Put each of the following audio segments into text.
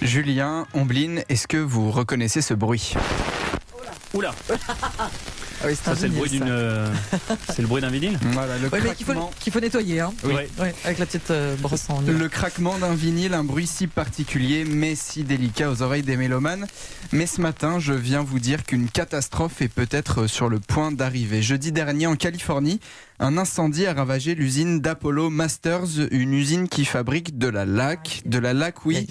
Julien, Ombline, est-ce que vous reconnaissez ce bruit ? Oula, Ah oui, c'est ça c'est le bruit c'est le bruit d'un vinyle. Voilà, le Ouais, mais craquement. qu'il faut nettoyer, hein. Oui. Ouais, avec la petite brosse en Le craquement d'un vinyle, un bruit si particulier mais si délicat aux oreilles des mélomanes. Mais ce matin, je viens vous dire qu'une catastrophe est peut-être sur le point d'arriver. Jeudi dernier, en Californie, un incendie a ravagé l'usine d'Apollo Masters, une usine qui fabrique de la laque. De la laque, oui,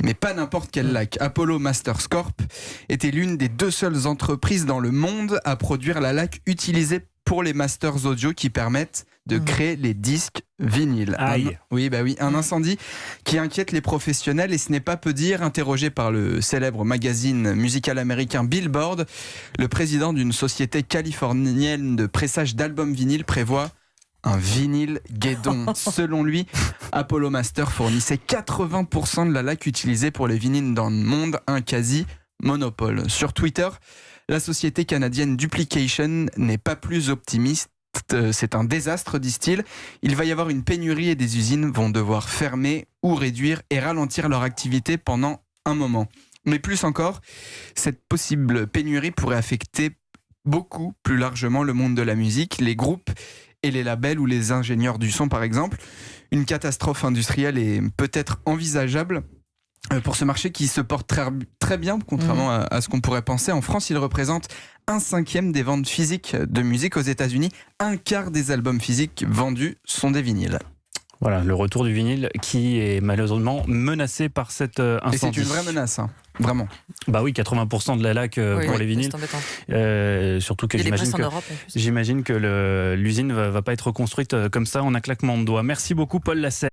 mais pas n'importe quelle laque. Apollo Masters Corp était l'une des 2 seules entreprises dans le monde à produire la laque utilisée pour les masters audio qui permettent de créer les disques vinyles. Aïe. Oui, un incendie qui inquiète les professionnels et ce n'est pas peu dire. Interrogé par le célèbre magazine musical américain Billboard, le président d'une société californienne de pressage d'albums vinyles prévoit un vinyle guédon. Selon lui, Apollo Master fournissait 80% de la laque utilisée pour les vinyles dans le monde, un quasi-monopole. Sur Twitter, la société canadienne Duplication n'est pas plus optimiste. C'est un désastre, disent-ils. Il va y avoir une pénurie et des usines vont devoir fermer ou réduire et ralentir leur activité pendant un moment. Mais plus encore, cette possible pénurie pourrait affecter beaucoup plus largement le monde de la musique, les groupes et les labels ou les ingénieurs du son par exemple. Une catastrophe industrielle est peut-être envisageable pour ce marché qui se porte très bien, contrairement à ce qu'on pourrait penser. En France, il représente 1/5 des ventes physiques de musique. Aux États-Unis, 1/4 des albums physiques vendus sont des vinyles. Voilà, le retour du vinyle qui est malheureusement menacé par cet incendie. Et c'est une vraie menace, hein. Vraiment. Bah oui, 80% de la laque pour les vinyles. C'est embêtant. Surtout que Il y a des presses en j'imagine que, Europe, en plus. j'imagine que l'usine va pas être reconstruite comme ça en un claquement de doigts. Merci beaucoup Paul Lasserre.